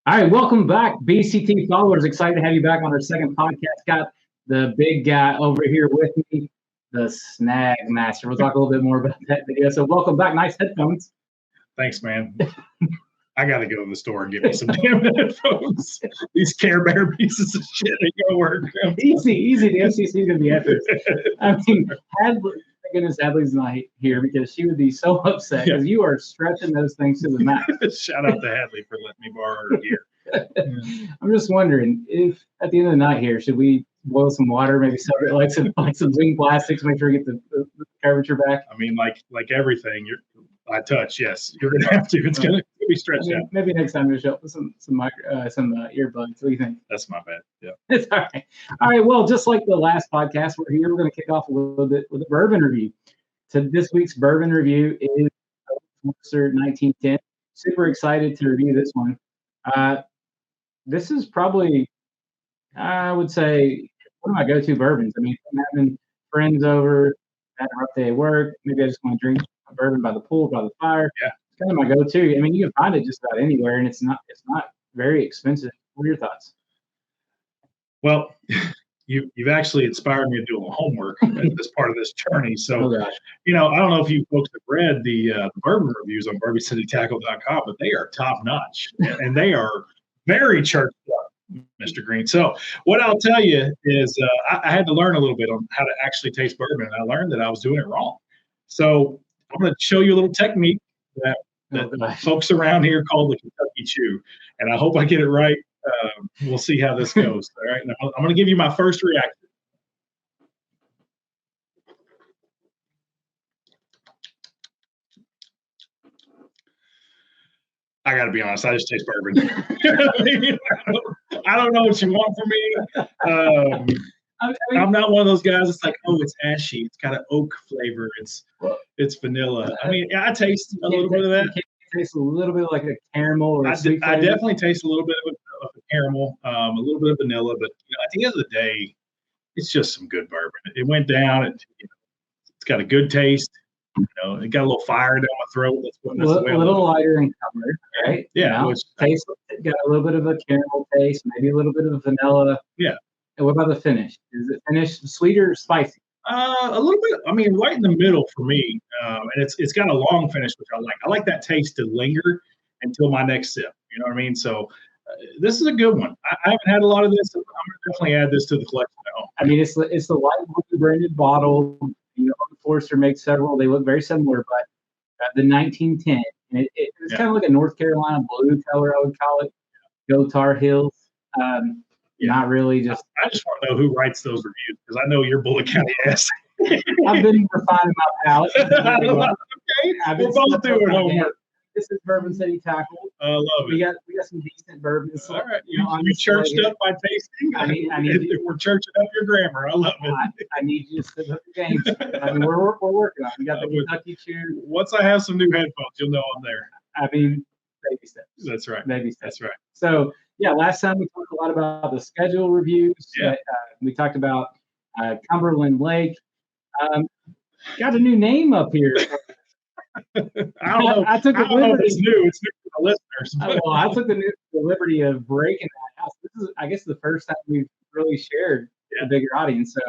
All right, welcome back, BCT followers. Excited to have you back on our second podcast. Got the big guy over here with me, the Snag Master. We'll talk a little bit more about that video. So, welcome back. Nice headphones. Thanks, man. I got to go to the store and get me some damn headphones. These Care Bear pieces of shit ain't gonna work. Easy. The FCC is gonna be after us. I mean, Hadley. Thank goodness Hadley's not here because she would be so upset because you are stretching those things to the max. Shout out to Hadley for letting me borrow her gear. I'm just wondering if at the end of the night here, should we boil some water, maybe soak it like some zinc plastics, make sure we get the curvature back? I mean, like everything I touch, yes, you're gonna have to. It's gonna be stretched out. Maybe next time you'll show up with some earbuds. What do you think? That's my bad. Yeah. It's all right. All right. Well, just like the last podcast, we're here. We're going to kick off a little bit with a bourbon review. So this week's bourbon review is Forster 1910. Super excited to review this one. This is probably, I would say, one of my go-to bourbons. I mean, if I'm having friends over, had a rough day at work, maybe I just want to drink a bourbon by the pool, by the fire. Yeah. It's kind of my go-to. I mean, you can find it just about anywhere, and it's not very expensive. What are your thoughts? Well, you've actually inspired me to do a little homework as part of this journey. So, I don't know if you folks have read the bourbon reviews on BourbonCityTackle.com, but they are top notch, and they are very churched up, Mr. Green. So what I'll tell you is I had to learn a little bit on how to actually taste bourbon, and I learned that I was doing it wrong. So I'm going to show you a little technique that folks around here call the Kentucky Chew, and I hope I get it right. We'll see how this goes. All right, now, I'm going to give you my first reaction. I got to be honest. I just taste bourbon. I don't know what you want from me. I'm not one of those guys that's like, oh, it's ashy. It's got an oak flavor. It's vanilla. I mean, I taste a little bit of that. Taste a little bit like a caramel or I definitely taste a little bit of a caramel, a little bit of vanilla, but at the end of the day, it's just some good bourbon. It went down. It's got a good taste. It got a little fire down my throat. That's a little lighter in color, right? Yeah. Taste got a little bit of a caramel taste, maybe a little bit of vanilla. Yeah. And what about the finish? Is it finished sweeter or spicy? A little bit. I mean, right in the middle for me, and it's got a long finish, which I like. I like that taste to linger until my next sip. You know what I mean? So this is a good one. I haven't had a lot of this. I'm going to definitely add this to the collection now. I mean, it's the light blue branded bottle. Forster makes several. They look very similar, but the 1910, and it's kind of like a North Carolina blue color, I would call it. Go Tar Heels. Not really just. I just want to know who writes those reviews because I know you're Bullitt County ass. I've been refining my palate. Okay, we're both doing homework. This is Bourbon City Tackle. I love it. We got some decent bourbons. All right, you churched up by tasting. I need we're churching up your grammar. I love it. I need you to sit up the game. I mean, we're working on it. We got the Kentucky Chew. Once I have some new headphones, you'll know I'm there. I mean, baby steps. That's right. Baby steps. That's right. So, last time we talked a lot about the schedule reviews. Yeah. We talked about Cumberland Lake. Got a new name up here. I don't know. I took the liberty. It's new. It's new to the listeners. I took the liberty of breaking that house. This is, I guess, the first time we've really shared a bigger audience. So,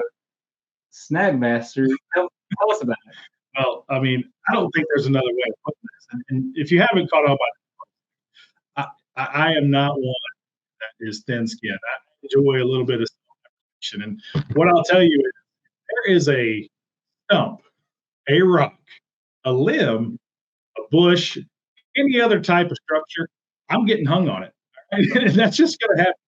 Snagmaster, tell us about it. Well, I mean, I don't think there's another way of putting this. And if you haven't caught up on it, I am not one that is thin-skinned. I enjoy a little bit of self-deprecation. And what I'll tell you is there is a stump, a rock, a limb, a bush, any other type of structure, I'm getting hung on it. And that's just going to happen.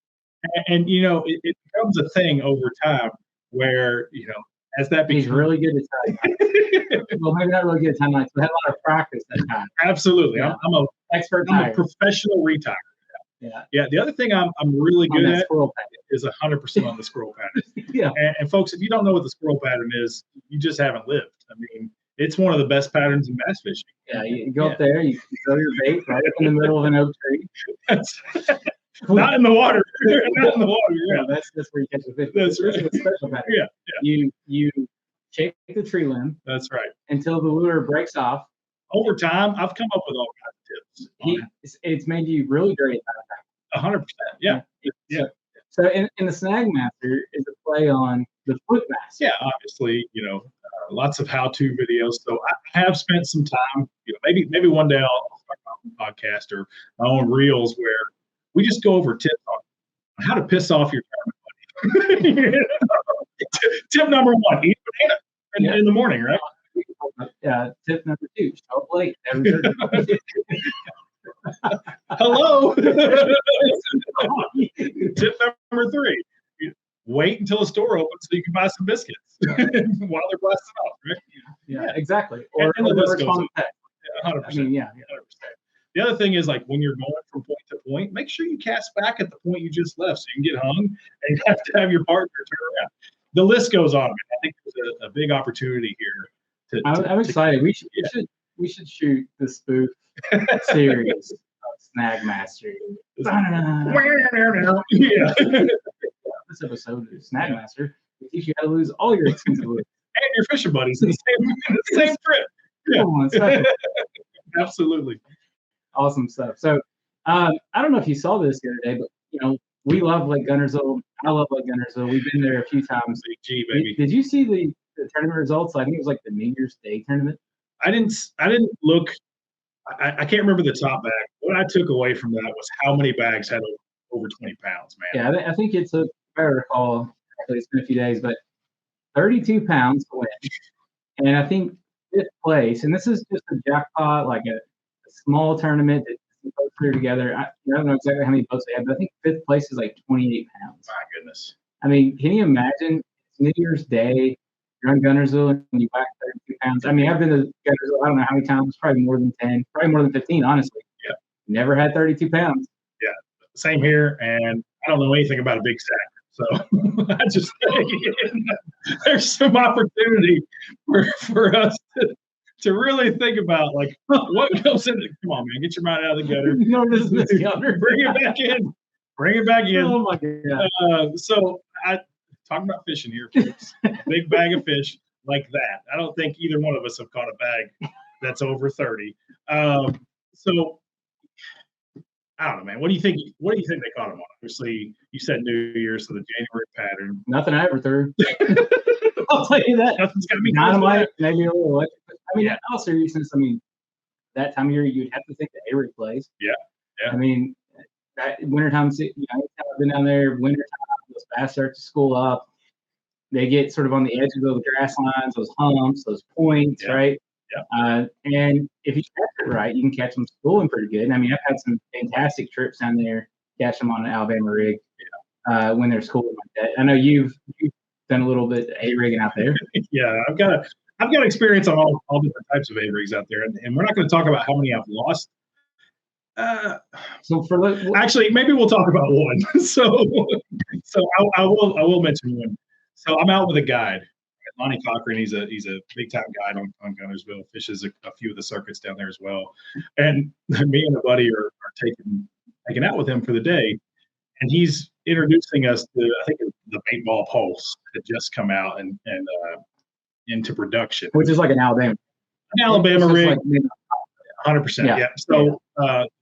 And it becomes a thing over time where, as that becomes. He's really good at time. Well, maybe not really good at time nights, but had a lot of practice that time. Absolutely. Yeah. I'm a professional retire. Yeah. The other thing I'm really good at is 100% on the scroll pattern. Yeah. And folks, if you don't know what the scroll pattern is, you just haven't lived. I mean, it's one of the best patterns in bass fishing. Yeah, you go up there, you throw your bait right up in the middle of an oak tree. Not in the water. Not in the water. Yeah, that's where you catch the fish. That's right. It's a special pattern. Yeah. You shake the tree limb. That's right. Until the lure breaks off. Over time, I've come up with all kinds of tips. It's made you really great at that. 100%. Yeah. So in the Snag Master is a play on the Foot Master. Yeah, obviously, lots of how-to videos. So I have spent some time, maybe one day I'll start my own podcast or my own reels where we just go over tips on how to piss off your tournament buddy. Tip number 1, eat banana in the morning, right? Tip number 2, show up late. Hello. Tip number 3, wait until the store opens so you can buy some biscuits while they're blasting off, right? Yeah, exactly. Or the list goes on. 100%. I mean, 100%. The other thing is, like, when you're going from point to point, make sure you cast back at the point you just left so you can get hung and you have to have your partner turn around. The list goes on. I think there's a big opportunity here. I'm excited. We should shoot the spoof series of Snag Master. Yeah. This episode of Snag Master will teach you how to lose all your expensive wood. And your fishing buddies in the same trip. Yeah. Absolutely. Awesome stuff. So I don't know if you saw this the other day, but we love Lake Guntersville. I love Lake Guntersville. We've been there a few times. G, baby. Did you see the tournament results? I think it was like the New Year's Day tournament. I didn't look. I can't remember the top bag. What I took away from that was how many bags had over 20 pounds, man. Yeah, I think it took, if I recall, it's been a few days, but 32 pounds to win. And I think 5th place, and this is just a jackpot, like a small tournament that some folks put together. I don't know exactly how many boats they have, but I think 5th place is like 28 pounds. My goodness. I mean, can you imagine? It's New Year's Day, you're in Guntersville, and you whack 32 pounds. I mean, I've been to Guntersville, I don't know how many times, probably more than 10, probably more than 15, honestly. Yeah. Never had 32 pounds. Yeah, same here, and I don't know anything about a big sack. So I just think there's some opportunity for us to really think about, like, what goes into. Come on, man, get your mind out of the gutter. Bring it back in. Bring it back in. Oh my God. So talking about fishing here, folks. Big bag of fish like that. I don't think either one of us have caught a bag that's over 30. So I don't know, man. What do you think? What do you think they caught him on? Obviously, you said New Year's, so the January pattern. Nothing I ever threw. I'll tell you that. Nothing's got to be dynamite, maybe a little electric. I mean, in all seriousness, I mean, that time of year, you'd have to think the A-rig plays. Yeah. I mean, that wintertime, anytime I've been down there, wintertime, those bass start to school up. They get sort of on the edge of those grass lines, those humps, those points, right? Yeah. And if you catch it right, you can catch them schooling pretty good. I mean, I've had some fantastic trips down there, catch them on an Alabama rig when they're schooling like that. I know you've done a little bit A-rigging out there. Yeah, I've got experience on all different types of A-rigs out there, and we're not going to talk about how many I've lost. So actually, maybe we'll talk about one. so I will mention one. So I'm out with a guide. Lonnie Cochran, he's a big time guide on Guntersville, fishes a few of the circuits down there as well. And me and a buddy are taking out with him for the day, and he's introducing us to, I think, the bait ball pulse had just come out and into production, which is like an Alabama rig, like 100%. Yeah. So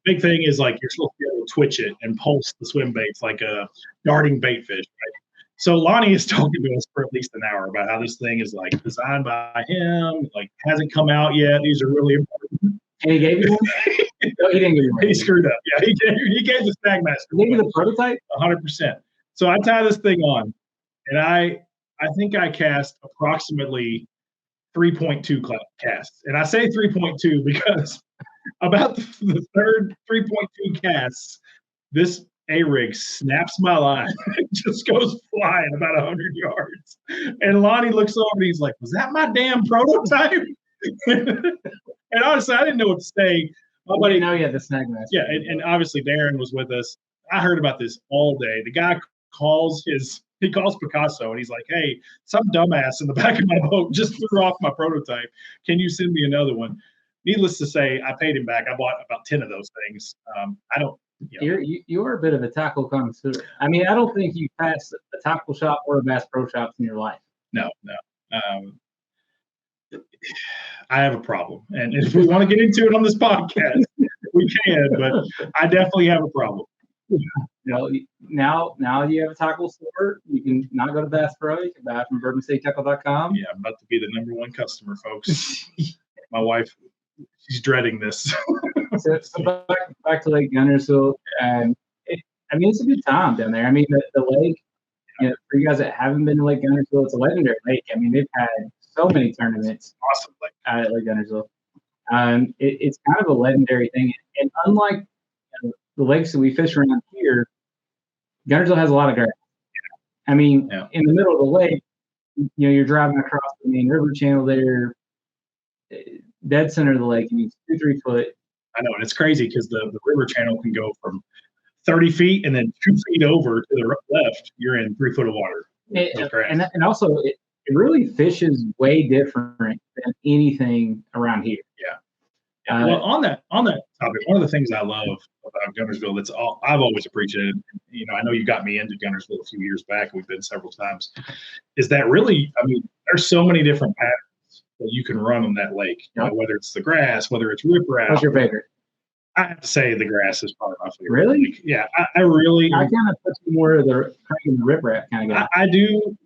big thing is, like, you're supposed to be able to twitch it and pulse the swim baits like a darting bait fish, right? So Lonnie is talking to us for at least an hour about how this thing is, like, designed by him, like, hasn't come out yet. These are really important. And he gave you one? No, he didn't give you one. He screwed up. Yeah, he gave the Snag Master. He gave you the prototype? 100%. So I tie this thing on, and I think I cast approximately 3.2 casts. And I say 3.2 because about the third 3.2 casts, this A-rig snaps my line. It just goes flying about 100 yards. And Lonnie looks over and he's like, "Was that my damn prototype?" And honestly, I didn't know what to say. My buddy know you had the Snag Master. Yeah, and obviously Darren was with us. I heard about this all day. The guy calls Picasso and he's like, "Hey, some dumbass in the back of my boat just threw off my prototype. Can you send me another one?" Needless to say, I paid him back. I bought about 10 of those things. I don't. You're a bit of a tackle connoisseur. I mean, I don't think you passed a tackle shop or a Bass Pro Shops in your life. No. I have a problem, and if we want to get into it on this podcast, we can. But I definitely have a problem. Now you have a tackle store. You can not go to Bass Pro. You can buy it from BourbonCityTackle.com. Yeah, I'm about to be the #1 customer, folks. My wife, she's dreading this. So back to Lake Guntersville, and it's a good time down there. I mean, the lake. For you guys that haven't been to Lake Guntersville, it's a legendary lake. I mean, they've had so many tournaments. Awesome lake. At Lake Guntersville. It's kind of a legendary thing, and unlike the lakes that we fish around here, Guntersville has a lot of grass. I mean, in the middle of the lake, you're driving across the main river channel there, dead center of the lake, and it's 2-3 foot. I know, and it's crazy because the river channel can go from 30 feet and then 2 feet over to the left, you're in 3 foot of water. And also, it really fishes way different than anything around here. Yeah. Well, on that topic, one of the things I love about Guntersville I've always appreciated, I know you got me into Guntersville a few years back, we've been several times, is that really, there's so many different patterns that you can run on that lake, whether it's the grass, whether it's riprap. What's your favorite? I have to say the grass is probably my favorite. Really? Yeah, I really. I kind of put more of the cranking the riprap kind of guy. I do.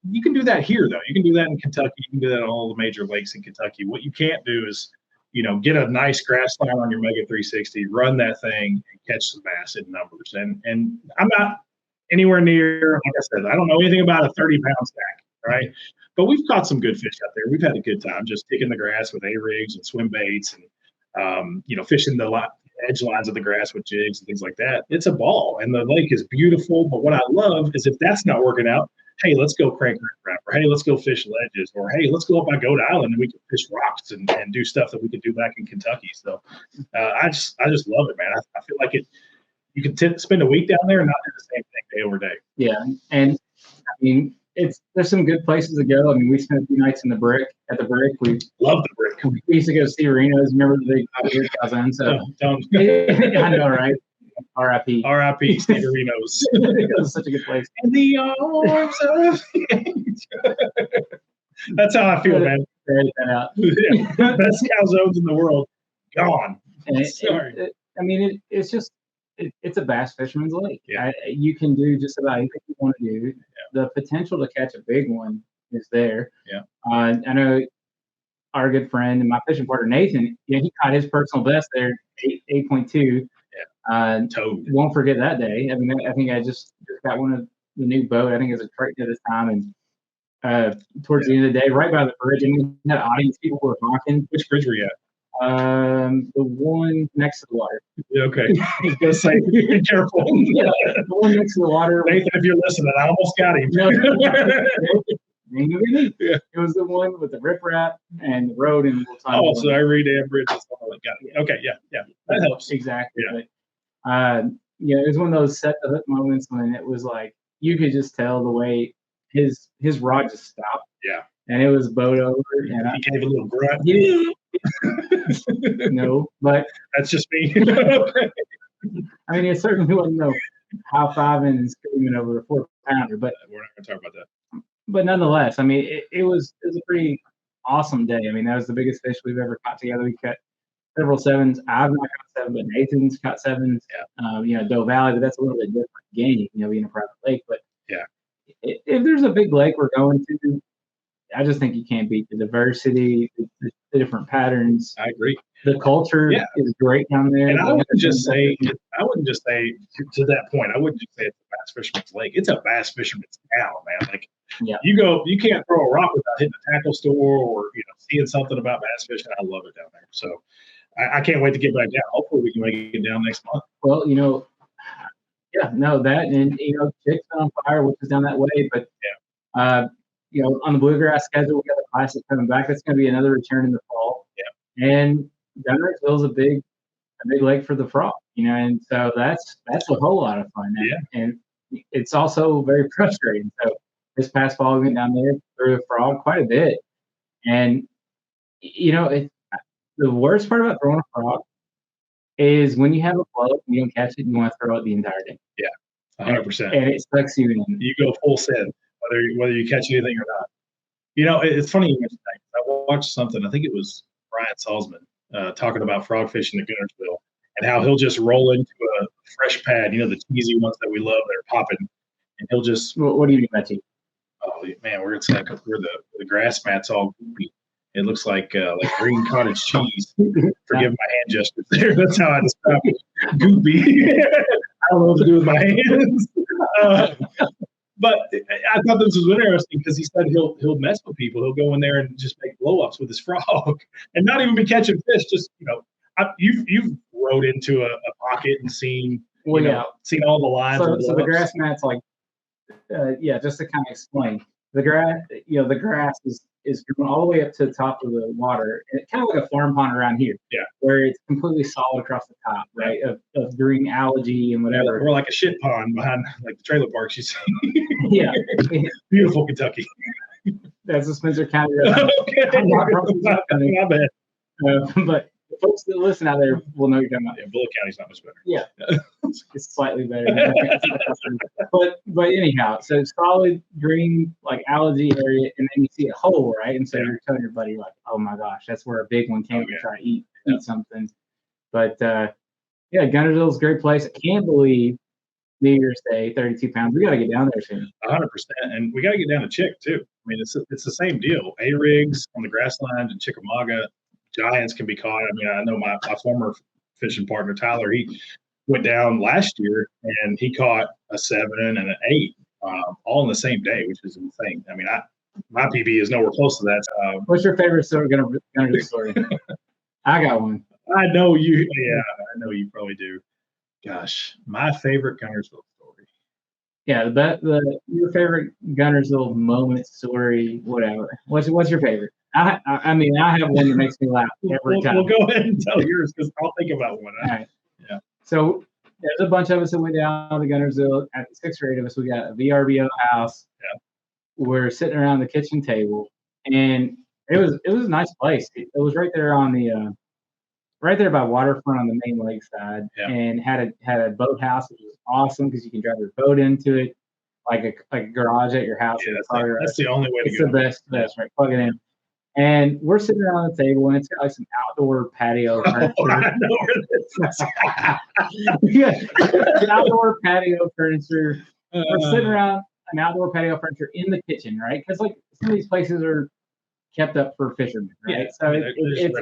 You can do that here, though. You can do that in Kentucky. You can do that on all the major lakes in Kentucky. What you can't do is, get a nice grass line on your Mega 360, run that thing, and catch some bass in numbers. And I'm not anywhere near, like I said, I don't know anything about a 30-pound stack, right? But we've caught some good fish out there. We've had a good time just taking the grass with A-rigs and swim baits and fishing the edge lines of the grass with jigs and things like that. It's a ball, and the lake is beautiful. But what I love is if that's not working out, hey, let's go crank riprap, or hey, let's go fish ledges, or hey, let's go up by Goat Island and we can fish rocks and do stuff that we could do back in Kentucky. So I just love it, man. I feel like you can spend a week down there and not do the same thing day over day. Yeah, and there's some good places to go. We spent a few nights in the Brick. At the Brick, we love the Brick. We used to go see Reno's. Remember the big beer cousin? So I know, right? R.I.P. R.I.P. Steve Reno's. It was such a good place. In the arms of the That's how I feel, man. That out. Yeah. Best calzones in the world gone. Sorry. It's just. It's a bass fisherman's lake. Yeah. You can do just about anything you want to do. Yeah. The potential to catch a big one is there. Yeah. I know our good friend and my fishing partner Nathan. He caught his personal best there, 8.2. Yeah. Won't forget that day. I think I just got one of the new boat. I think it was a Triton at this time, and towards the end of the day, right by the bridge, that audience, people were honking. Which bridge were you at? The one next to the water. Okay. Just say, be careful. Yeah, the one next to the water. Nathan, if you're listening, I almost got him. Yeah. It was the one with the riprap and the road and so every damn bridge is all like got it. Okay, yeah. That helps. Exactly. Yeah. But, it was one of those set the hook moments when it was like you could just tell the way his rod just stopped. Yeah. And it was boat over. And he gave a little grunt. No, but that's just me. It certainly wasn't no high-fiving and screaming over a 4-pounder, but we're not going to talk about that. But nonetheless, it was a pretty awesome day. That was the biggest fish we've ever caught together. We caught several sevens. I've not caught 7, but Nathan's caught 7s. Yeah. Doe Valley, but that's a little bit different game, being a private lake. But yeah, if there's a big lake we're going to, I just think you can't beat the diversity, the different patterns. I agree. The culture is great down there. And I wouldn't just say to that point, I wouldn't just say it's a bass fisherman's lake. It's a bass fisherman's town, man. Like you can't throw a rock without hitting a tackle store or seeing something about bass fishing. I love it down there. So I can't wait to get back down. Hopefully we can make it down next month. Well, that and Chick's on fire, which is down that way, but on the bluegrass schedule, we got the Classic coming back. That's going to be another return in the fall. Yeah. And Guntersville's a big lake for the frog, and so that's a whole lot of fun. Yeah. And it's also very frustrating. So this past fall, we went down there, threw a frog quite a bit. And, the worst part about throwing a frog is when you have a float and you don't catch it, you want to throw it the entire day. Yeah, 100%. And it sucks you in. You go full send, whether you catch anything or not. It's funny you mentioned that. I watched something, I think it was Brian Salzman, talking about frog fishing at Guntersville. and how he'll just roll into a fresh pad, the cheesy ones that we love that are popping, and he'll just. What do you mean by cheese? Oh man, where the grass mat's all goopy. It looks like green cottage cheese. Forgive my hand gestures there. That's how I describe it. Goopy. I don't know what to do with my hands. But I thought this was interesting because he said he'll mess with people. He'll go in there and just make blow-ups with his frog, and not even be catching fish. Just you've rode into a pocket and seen seen all the lines. So the grass mat's like, just to kind of explain, the grass is going all the way up to the top of the water, and it's kind of like a farm pond around here. Yeah. Where it's completely solid across the top, right? Of green algae and whatever. Or like a shit pond behind like the trailer parks you see. Yeah. Beautiful Kentucky. That's the Spencer County. Okay. I'm not from Kentucky. My bad. But the folks that listen out there will know you're talking about. Yeah, Bullitt County's not much better. Yeah. It's slightly better. But anyhow, so solid green like algae area, and then you see a hole, right? And so you're telling your buddy like, oh my gosh, that's where a big one came to try to eat something. But Guntersville's a great place. I can't believe New Year's Day, 32 pounds. We got to get down there soon. 100%. And we got to get down to Chick, too. I mean, it's the same deal. A-rigs on the grasslands in Chickamauga. Giants can be caught. I mean, I know my former fishing partner, Tyler, he went down last year, and he caught a 7 and an 8 all in the same day, which is insane. I mean, my PB is nowhere close to that. What's your favorite Guntersville story? I got one. I know you. Yeah, I know you probably do. Gosh, my favorite Guntersville story. Yeah, your favorite Guntersville moment, story, whatever. What's your favorite? I mean, I have one that makes me laugh every time. We'll go ahead and tell yours because I'll think about one. All right. Yeah. So there's a bunch of us that went down to Guntersville. At 6 or 8 of us, we got a VRBO house. Yeah. We're sitting around the kitchen table, and it was a nice place. It was right there on the right there by waterfront on the main lake side, and had a boathouse, which was awesome because you can drive your boat into it, like a garage at your house. Yeah, that's the only way to go. It's the best, right? Plug it in. And we're sitting around the table, and it's got like some outdoor patio furniture. I know where this is. Outdoor patio furniture. We're sitting around an outdoor patio furniture in the kitchen, right? Because like some of these places are kept up for fishermen, right? Yeah, so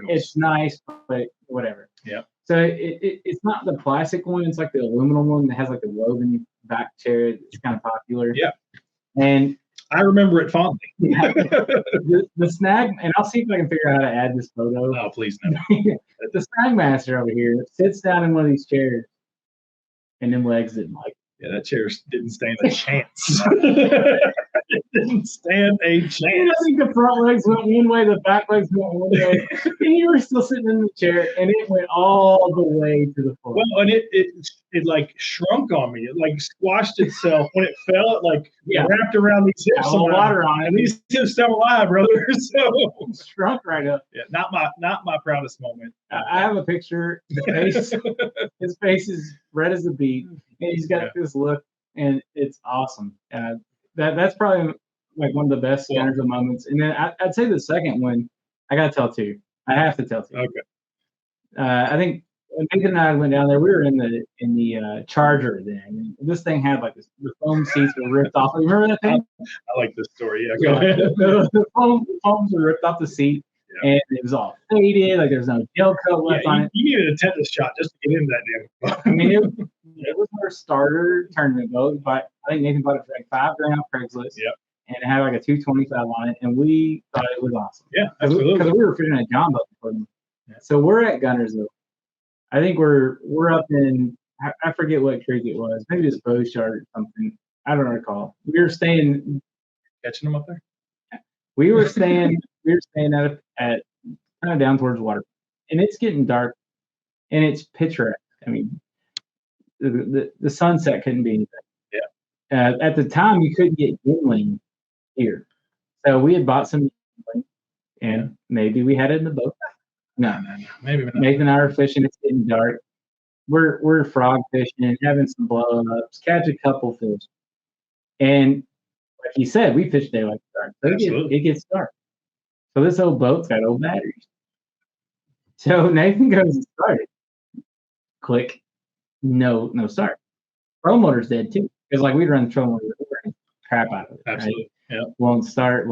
it's nice, but whatever. Yeah. So it's not the plastic one; it's like the aluminum one that has like the woven back chair. It's kind of popular. Yeah. And I remember it fondly. The snag, and I'll see if I can figure out how to add this photo. Oh, please no. The snag master over here sits down in one of these chairs, and them legs didn't like it. Yeah, that chair didn't stand a chance. It didn't stand a chance. I think the front legs went one way, the back legs went one way, and you were still sitting in the chair, and it went all the way to the floor. Well, and it like shrunk on me. It like squashed itself when it fell. It like wrapped around these hips. Some water on it, and these hips still alive, brother. So it shrunk right up. Yeah, not my proudest moment. I have a picture. His face is red as a beet, and he's got this look, and it's awesome. That's probably like one of the best Guntersville moments. And then I'd say the second one, I got to tell two. I have to tell two. Okay. I think when Nathan and I went down there, we were in the Charger then. And this thing had like the foam seats were ripped off. You remember that thing? I like this story. Yeah, go ahead. The foams were ripped off the seat. Yeah. And it was all faded, like there's no gel coat left on it. You needed a tetanus shot just to get into that damn boat. I mean, it was our starter tournament boat, but I think Nathan bought it for like $5,000 off Craigslist. Yep. And it had like a 225 on it, and we thought it was awesome. Yeah, absolutely. Because we were fishing a John boat before them. Yeah. So we're at Guntersville. I think we're up in, I forget what creek it was. Maybe it's Beauchart or something. I don't recall. We were staying. Catching them up there? We were staying at kind of down towards water, and it's getting dark, and it's picturesque. I mean, the sunset couldn't be anything. Yeah. At the time, you couldn't get Gimling here, so we had bought some Gimling, and maybe we had it in the boat. No, maybe not. Nathan and I are fishing. It's getting dark. We're frog fishing, having some blow-ups, catch a couple fish, and like you said, we fish daylight dark. So it gets dark. So this old boat's got old batteries. So Nathan goes to start it. Click, no start. Pro motor's dead too. Because like we'd run the troll motor, crap out of it. Absolutely. Right? Yeah. Won't start.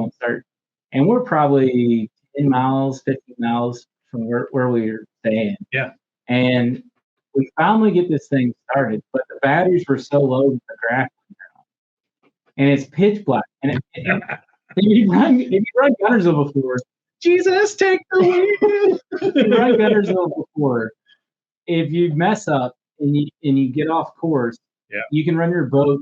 And we're probably 10 miles, 15 miles from where we were staying. Yeah. And we finally get this thing started, but the batteries were so low that the graph went down. And it's pitch black. And if you run Gunnersville before, Jesus, take the wheel. if you run Gunnersville before, if you mess up and you get off course, you can run your boat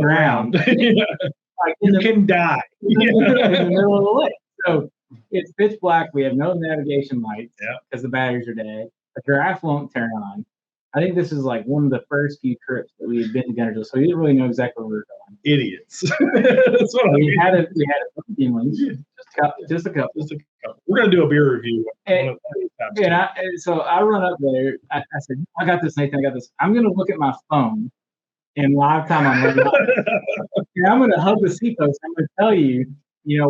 around. Like you can die in the middle of the lake. So it's pitch black. We have no navigation lights because the batteries are dead. The graph won't turn on. I think this is like one of the first few trips that we had been to Gunnersville, so we didn't really know exactly where we were going. Idiots. That's what we had a feeling. Just a couple. We're gonna do a beer review. So I run up there. I said, "I got this, Nathan. I got this. I'm gonna look at my phone in live time on running. And I'm gonna hug the seat post. I'm gonna tell you,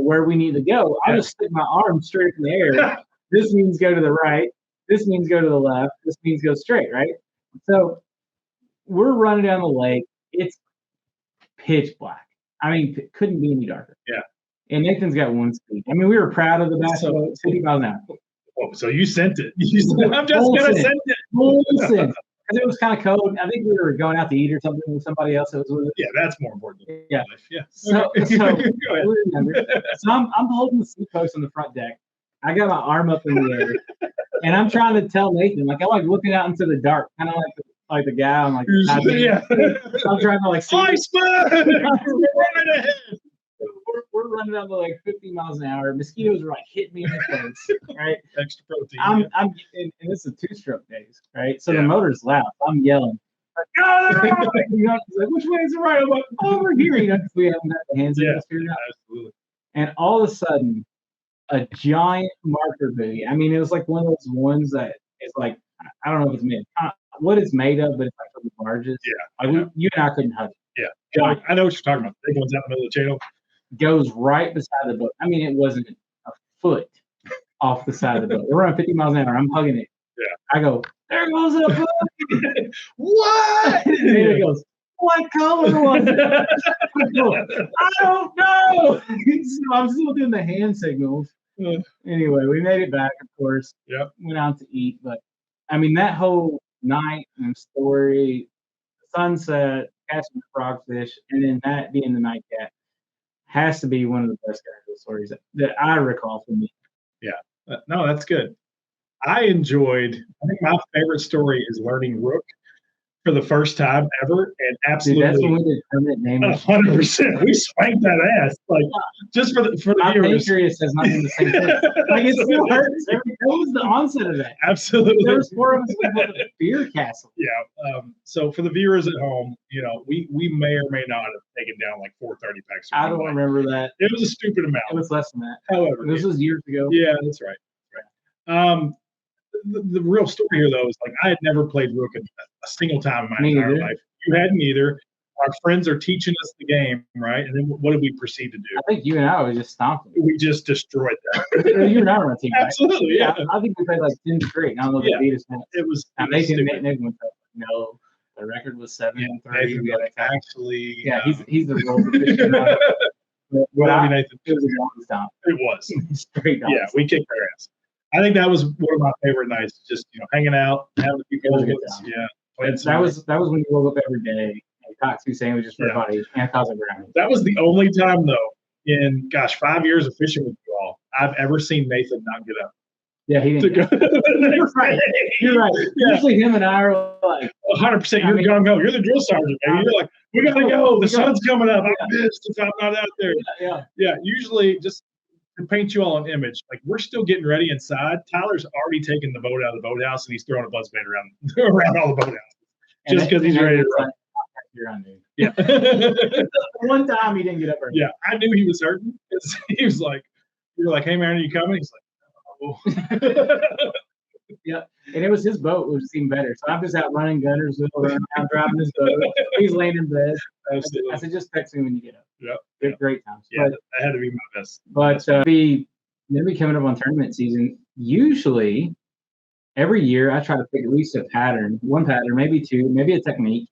where we need to go. I'll just stick my arm straight in the air. This means go to the right. This means go to the left. This means go straight, right? So we're running down the lake. It's pitch black. I mean, it couldn't be any darker. Yeah. And Nathan's got one speed. I mean, we were proud of the basketball, 50 miles an hour. Oh, so you sent it. I'm just going to send it. Because it was kind of cold. I think we were going out to eat or something with somebody else that was with us. Yeah, that's more important. Yeah. Yeah. So I'm holding the seat post on the front deck. I got my arm up in the air, and I'm trying to tell Nathan, I'm like looking out into the dark, kind of like the guy on like. I'm trying to see. Iceberg! Right ahead. We're running down to like 50 miles an hour. Mosquitoes are like hitting me in the face, right? Extra protein. I'm and this is 2-stroke days, right? So the motor's loud. I'm yelling. Like, like, which way is it right? I'm like, over here, because we haven't got the hands figured out. Absolutely. And all of a sudden, a giant marker buoy. I mean, it was like one of those ones that is like, I don't know if it's made. What it's made of, but it's like for the barges. Yeah. Like you and I couldn't hug it. Yeah. I know what you're talking about. Big ones out in the middle of the channel. Goes right beside the boat. I mean, it wasn't a foot off the side of the boat. We're running 50 miles an hour. I'm hugging it. Yeah. I go, there goes a boat. What? And it goes, what color was it? I don't know. So I'm still doing the hand signals. Anyway, we made it back, of course. Yep. Went out to eat. But, I mean, that whole night and story, sunset, catching the frogfish, and then that being the nightcap, has to be one of the best stories that I recall from me. Yeah. No, that's good. I think my favorite story is learning Rook for the first time ever, and absolutely. Dude, that's when we did permanent name. 100%. We spanked that ass. Like, just for the my viewers. pancreas has not been the same place. Like, it still hurts. That was the onset of that. Absolutely. There was 4 of us at the beer castle. Yeah. So for the viewers at home, we may or may not have taken down like 4 30 packs. I don't remember that. It was a stupid amount. It was less than that. However, this was years ago. Yeah, that's right. The real story here, though, is like I had never played Rook a single time in my entire life. You hadn't either. Our friends are teaching us the game, right? And then what did we proceed to do? I think you and I was just stomping. We just destroyed them. You and I were on a team, right? Absolutely, yeah. I think we played like 10 straight. I don't know if they beat us. It was. Nathan went up. No, the record was 7-3. Actually, he's the role official. Nathan. It was a long stomp. It was straight. Yeah, we kicked their ass. I think that was one of my favorite nights. Just hanging out, having a few moments. Yeah, that was when you woke up every day and caught 2 sandwiches for everybody and causing brownies. That was the only time though in 5 years of fishing with you all I've ever seen Nathan not get up. Yeah, he didn't. You're right. Yeah. Usually him and I are like 100%. You're gung ho. You're the drill sergeant, baby. You're like, we gotta go. The sun's coming up. I'm pissed if I'm not out there. Yeah. Usually just to paint you all an image, like we're still getting ready inside. Tyler's already taken the boat out of the boathouse and he's throwing a buzz bait around all the boathouses just because he's ready to run. You're on, dude. Yeah. One time he didn't get up early. Yeah, I knew he was hurting. He was like, "You're like, hey man, are you coming?" He's like, "Oh." Yeah, and it was his boat, which seemed better. So I'm just out running Gunnersville, I'm driving his boat. He's laying in bed. I said, just text me when you get up. Yeah. Great times. Yeah, that had to be my best. But be coming up on tournament season, usually every year I try to pick at least one pattern, maybe two, maybe a technique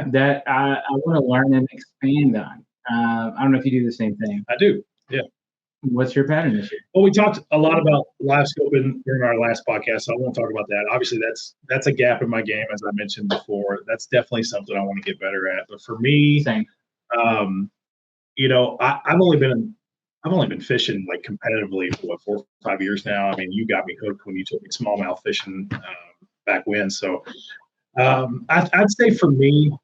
that I want to learn and expand on. I don't know if you do the same thing. I do. Yeah. What's your pattern this year? Well, we talked a lot about live scoping during our last podcast, so I won't talk about that. Obviously, that's a gap in my game, as I mentioned before. That's definitely something I want to get better at. But for me, you know, I've only been fishing like competitively for 4 or 5 years now. I mean, you got me hooked when you took me smallmouth fishing back when. So I'd say for me,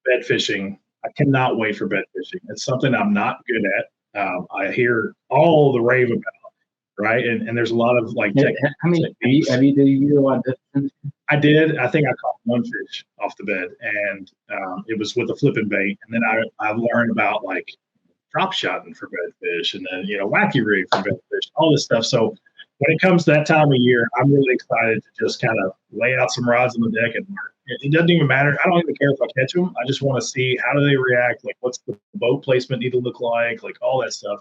bed fishing. I cannot wait for bed fishing. It's something I'm not good at. I hear all the rave about, right? And there's a lot of like techniques. Have you do a lot of distance? I did. I think I caught one fish off the bed, and it was with a flipping bait. And then I learned about like drop shotting for bedfish, and then wacky rig for bedfish, all this stuff. So when it comes to that time of year, I'm really excited to just kind of lay out some rods on the deck and learn. It doesn't even matter. I don't even care if I catch them. I just want to see how do they react. Like, what's the boat placement need to look like all that stuff.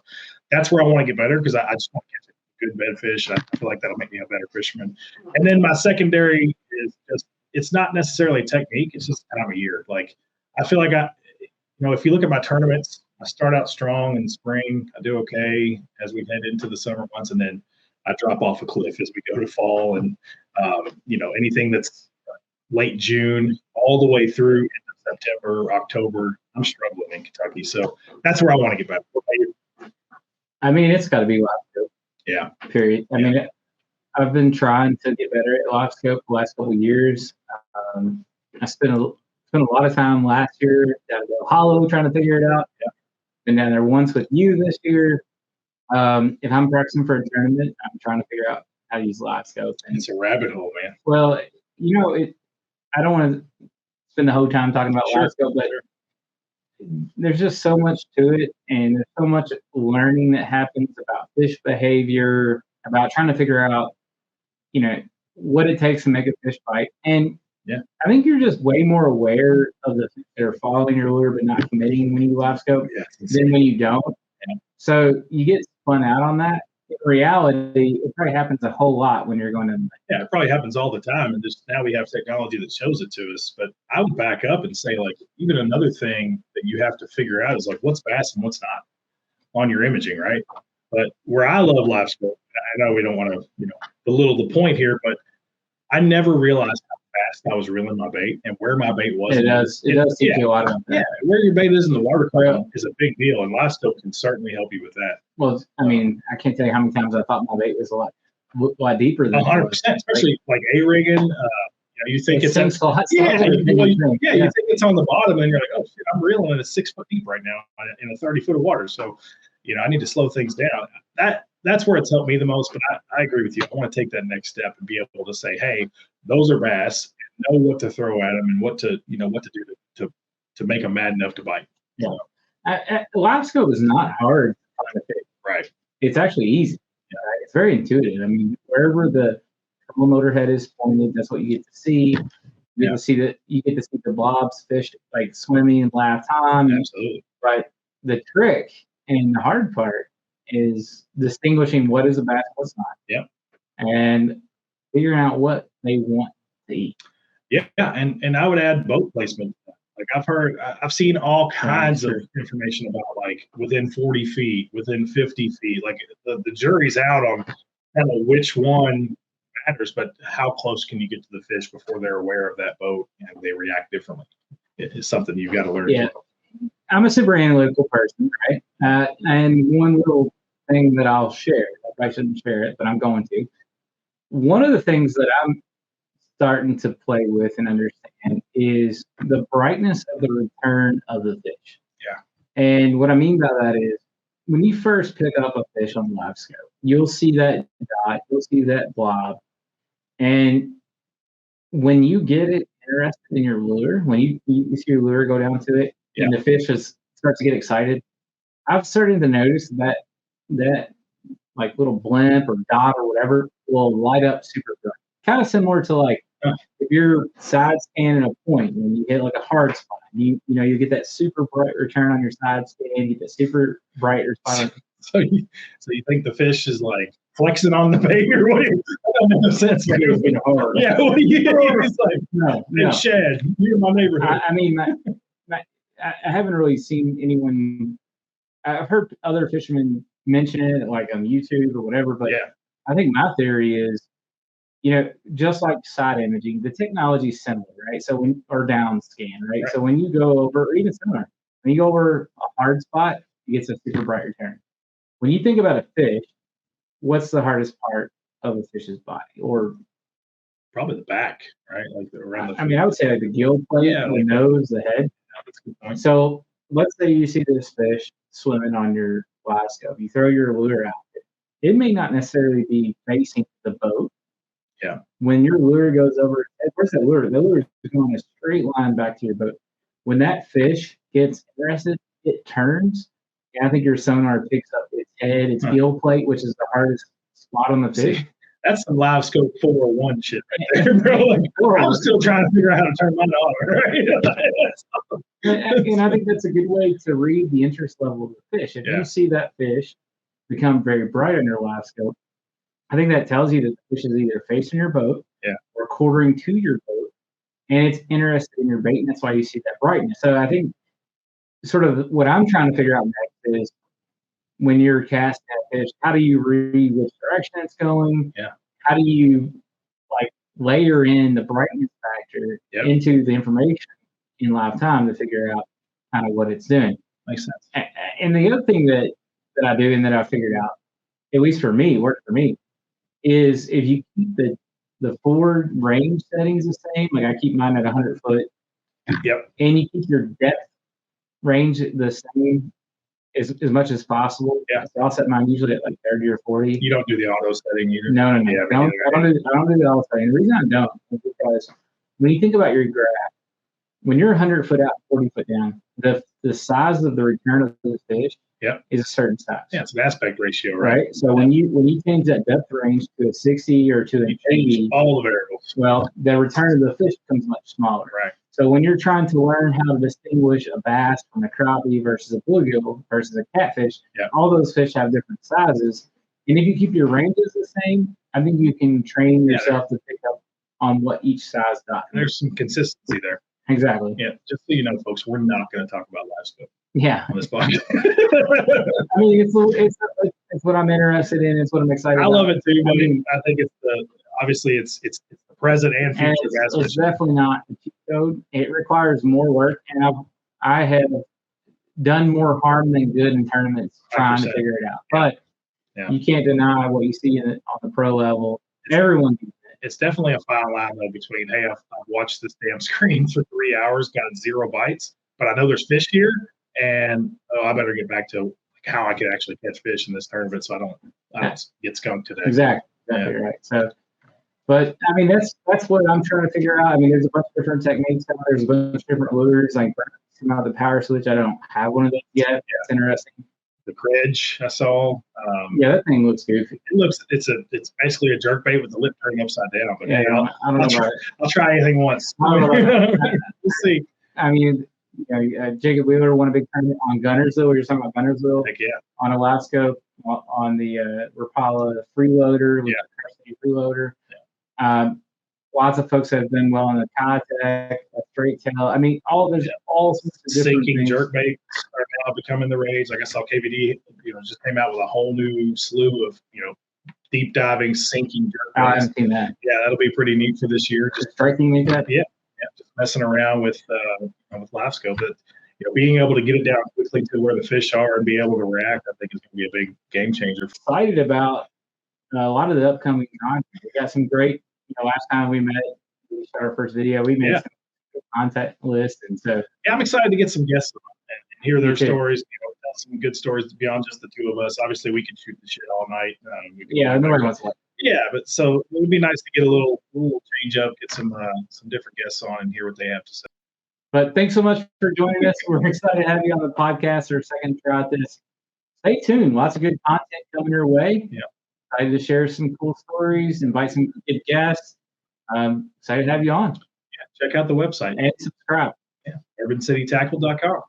That's where I want to get better because I just want to catch a good bedfish. I feel like that'll make me a better fisherman. And then my secondary is just, it's not necessarily technique. It's just time of year. Like, I feel like if you look at my tournaments, I start out strong in the spring. I do okay as we head into the summer months, and then I drop off a cliff as we go to fall. And anything that's late June all the way through into September, October, I'm struggling in Kentucky. So that's where I want to get back. I mean, it's got to be live scope. Yeah. Period. I mean, I've been trying to get better at live scope the last couple of years. I spent a lot of time last year down at Hollow trying to figure it out. Yeah. Been down there once with you this year. If I'm practicing for a tournament, I'm trying to figure out how to use live scope. And it's a rabbit hole, man. Well, I don't want to spend the whole time talking about live scope, but there's just so much to it, and there's so much learning that happens about fish behavior, about trying to figure out, what it takes to make a fish bite. And I think you're just way more aware of the fish that are following your lure but not committing when you live scope than when you don't. Yeah. So you get spun out on that. In reality, it probably happens a whole lot when you're going to. Yeah, it probably happens all the time, and just now we have technology that shows it to us. But I would back up and say, like, even another thing that you have to figure out is like what's bass and what's not on your imaging, right? But where I love live scope, I know we don't want to, belittle the point here, but I never realized how fast I was reeling my bait and where my bait was. It does teach you a lot about that. Yeah, where your bait is in the water column is a big deal, and live scope can certainly help you with that. Well, I mean, I can't tell you how many times I thought my bait was a lot deeper than 100%, especially like A-rigging. You think it's you think it's on the bottom, and you're like, oh shit, I'm reeling and it's 6 foot deep right now in a 30 foot of water. So, I need to slow things down. That's where it's helped me the most. But I agree with you. I want to take that next step and be able to say, hey, those are bass. Know what to throw at them and what to do to make them mad enough to bite. Yeah, live scope is not hard to find a fish. Right. It's actually easy. Yeah. Right? It's very intuitive. I mean, wherever the motor head is pointed, that's what you get to see. You get to see the blobs fish like swimming in live time. Absolutely. Right. The trick and the hard part is distinguishing what is a bass, what's not. Yeah. And figuring out what they want to eat. Yeah, and I would add boat placement. Like I've seen all kinds of information about like within 40 feet, within 50 feet. Like the jury's out on kind of which one matters, but how close can you get to the fish before they're aware of that boat and they react differently? It is something you've got to learn. Yeah, I'm a super analytical person, right? And one little thing that I'll share, I shouldn't share it, but I'm going to. One of the things that I'm starting to play with and understand is the brightness of the return of the fish. Yeah. And what I mean by that is when you first pick up a fish on live scope, you'll see that dot, you'll see that blob. And when you get it interested in your lure, when you see your lure go down to it and the fish starts to get excited, I've started to notice that like little blimp or dot or whatever will light up super bright. Kind of similar to like if you're side scanning a point when you hit like a hard spot, you get that super bright return on your side scan, you get that super bright response. So you think the fish is like flexing on the bait or what? That don't make no sense. Yeah, it's been hard. Yeah, what do you? He's like, No. hey, Shad, you're in my neighborhood. I mean, I haven't really seen anyone. I've heard other fishermen mention it, like on YouTube or whatever. But I think my theory is, just like side imaging, the technology is similar, right? So or down scan, right? So when you go over, or even similar, when you go over a hard spot, it gets a super bright return. When you think about a fish, what's the hardest part of a fish's body? Or probably the back, right? Like around the. I mean, I would say like the gill plate, the nose, the head. That's a good point. So let's say you see this fish swimming on your glass scope. You throw your lure out. It may not necessarily be facing the boat. Yeah. When your lure goes over, where's that lure? The lure is going a straight line back to your boat. When that fish gets interested, it turns. And I think your sonar picks up its head, its gill plate, which is the hardest spot on the fish. See, that's some live scope 401 shit right there, bro. Like, I'm still trying to figure out how to turn mine on, right? And I think that's a good way to read the interest level of the fish. If you see that fish become very bright on your live scope, I think that tells you that the fish is either facing your boat or quartering to your boat, and it's interested in your bait, and that's why you see that brightness. So I think sort of what I'm trying to figure out next is when you're casting that fish, how do you read which direction it's going? Yeah. How do you layer in the brightness factor into the information in live time to figure out kind of what it's doing? Makes sense. And the other thing that I do and that I figured out, at least for me, worked for me, is if you keep the forward range settings the same, like I keep mine at 100 foot. Yep. And you keep your depth range the same as much as possible. Yeah. So I'll set mine usually at like 30 or 40. You don't do the auto setting either? No. Yeah, I don't do the auto setting. The reason I don't is because when you think about your graph, when you're 100 foot out, 40 foot down, the size of the return of the fish is a certain size. Yeah, it's an aspect ratio, right? So when you change that depth range to a 60 or to an 80, all the variables. Well, the return of the fish becomes much smaller. Right. So when you're trying to learn how to distinguish a bass from a crappie versus a bluegill versus a catfish, all those fish have different sizes. And if you keep your ranges the same, I think you can train yourself to pick up on what each size does. There's some consistency there. Exactly. Yeah. Just so you know, folks, we're not going to talk about live scope. Yeah. On this podcast. I mean, it's what I'm interested in. It's what I'm excited about. I love it too. I mean, I think it's obviously it's the present and future. It's definitely not a cheat code. It requires more work, and I have done more harm than good in tournaments trying to figure it out. But you can't deny what you see on the pro level. Everyone can. It's definitely a fine line though between, hey, I've watched this damn screen for 3 hours, got 0 bites, but I know there's fish here, and I better get back to how I can actually catch fish in this tournament, so I don't get skunked today. Exactly right. So, but I mean that's what I'm trying to figure out. I mean, there's a bunch of different techniques. There's a bunch of different lures. Like the power switch, I don't have one of those yet. It's interesting. The Credge I saw. That thing looks goofy. It's basically a jerkbait with the lip turning upside down. But I don't know. I'll try anything once. We'll see. I mean, Jacob Wheeler won a big tournament on Gunnersville. We were talking about Gunnersville. Heck yeah. On a live scope on the Rapala freeloader. Freeloader. Yeah. Lots of folks have done well on the Contact, a straight tail. I mean, there's all sorts of different sinking things. jerkbaits are now becoming the rage. Like I saw KVD, just came out with a whole new slew of, deep diving sinking jerkbaits. I haven't seen that. Yeah, that'll be pretty neat for this year. Just striking like that. Yeah, just messing around with live scope. But being able to get it down quickly to where the fish are and be able to react, I think is going to be a big game changer. Excited about a lot of the upcoming content. We got some great. Last time we met, we shot our first video. We made some contact lists, and so I'm excited to get some guests on and hear their stories. Tell some good stories beyond just the two of us. Obviously, we could shoot the shit all night. Nobody wants to. Yeah, but so it would be nice to get a little change up, get some different guests on, and hear what they have to say. But thanks so much for joining us. We're excited to have you on the podcast or second try at this. Stay tuned. Lots of good content coming your way. Yeah. Excited to share some cool stories, invite some good guests. Excited to have you on. Yeah, check out the website. And subscribe. Yeah, urbancitytackle.com.